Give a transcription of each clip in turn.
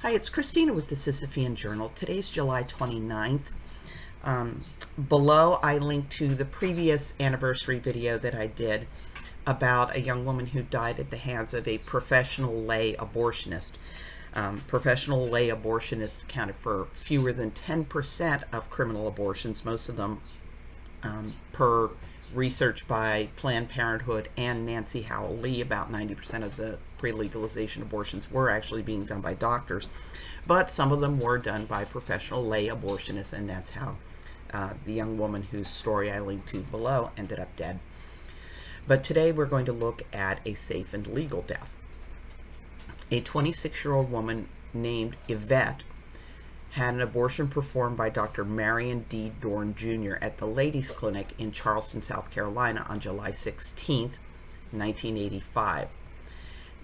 Hi, it's Christina with the Sisyphean Journal. Today's July 29th. Below, I linked to the previous anniversary video that I did about a young woman who died at the hands of a professional lay abortionist. Professional lay abortionists accounted for fewer than 10% of criminal abortions, most of them per research by Planned Parenthood and Nancy Howell Lee. About 90% of the pre-legalization abortions were actually being done by doctors, but some of them were done by professional lay abortionists, and that's how the young woman whose story I linked to below ended up dead. But today we're going to look at a safe and legal death. A 26-year-old woman named Yvette had an abortion performed by Dr. Marion D. Dorn Jr. at the Ladies Clinic in Charleston, South Carolina on July 16, 1985.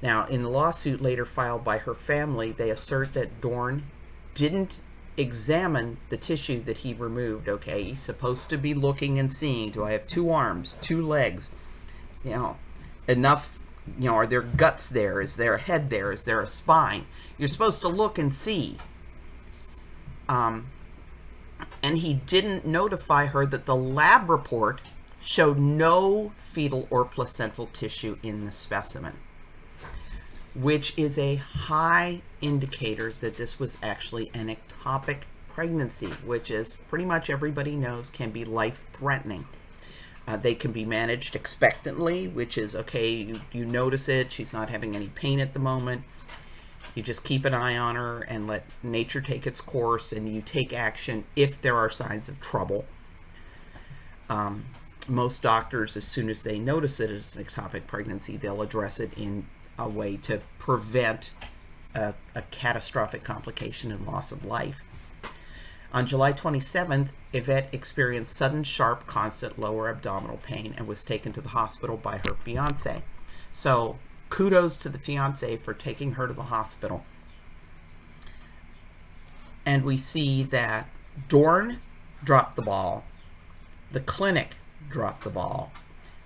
Now, in the lawsuit later filed by her family, they assert that Dorn didn't examine the tissue that he removed. Okay, he's supposed to be looking and seeing, do I have two arms, two legs, enough, are there guts there, is there a head there, is there a spine? You're supposed to look and see. And he didn't notify her that the lab report showed no fetal or placental tissue in the specimen, which is a high indicator that this was actually an ectopic pregnancy, which, as pretty much everybody knows, can be life-threatening. They can be managed expectantly, which is, okay, you notice it, she's not having any pain at the moment. You just keep an eye on her and let nature take its course, and you take action if there are signs of trouble. Most doctors, as soon as they notice it as an ectopic pregnancy, they'll address it in a way to prevent a catastrophic complication and loss of life. On July 27th, Yvette experienced sudden, sharp, constant lower abdominal pain and was taken to the hospital by her fiance. So, kudos to the fiance for taking her to the hospital. And we see that Dorn dropped the ball. The clinic dropped the ball.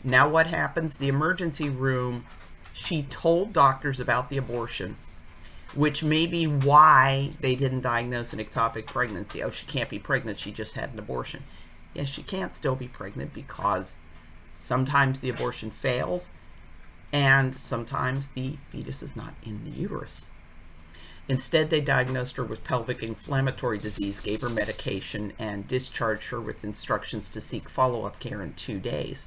Now what happens? The emergency room, she told doctors about the abortion, which may be why they didn't diagnose an ectopic pregnancy. Oh, she can't be pregnant, she just had an abortion. Yes, she can't still be pregnant because sometimes the abortion fails, and sometimes the fetus is not in the uterus. Instead, they diagnosed her with pelvic inflammatory disease, gave her medication, and discharged her with instructions to seek follow-up care in 2 days.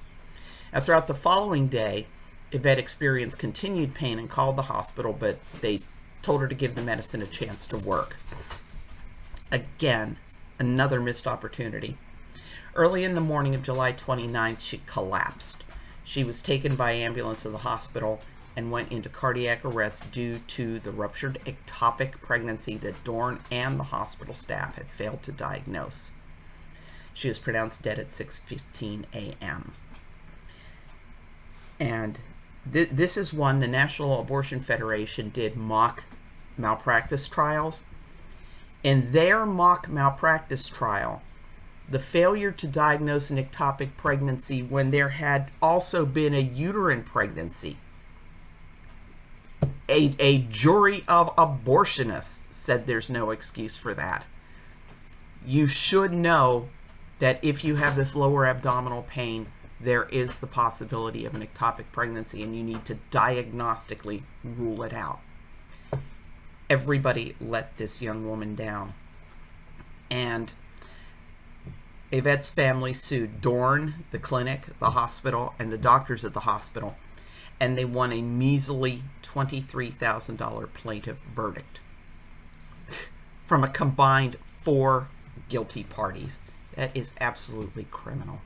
Now, throughout the following day, Yvette experienced continued pain and called the hospital, but they told her to give the medicine a chance to work. Again, another missed opportunity. Early in the morning of July 29th, she collapsed. She was taken by ambulance to the hospital and went into cardiac arrest due to the ruptured ectopic pregnancy that Dorn and the hospital staff had failed to diagnose. She was pronounced dead at 6:15 a.m. And this is one the National Abortion Federation did mock malpractice trials. In their mock malpractice trial, the failure to diagnose an ectopic pregnancy when there had also been a uterine pregnancy. A jury of abortionists said there's no excuse for that. You should know that if you have this lower abdominal pain, there is the possibility of an ectopic pregnancy, and you need to diagnostically rule it out. Everybody let this young woman down. And Yvette's family sued Dorn, the clinic, the hospital, and the doctors at the hospital, and they won a measly $23,000 plaintiff verdict from a combined 4 guilty parties. That is absolutely criminal.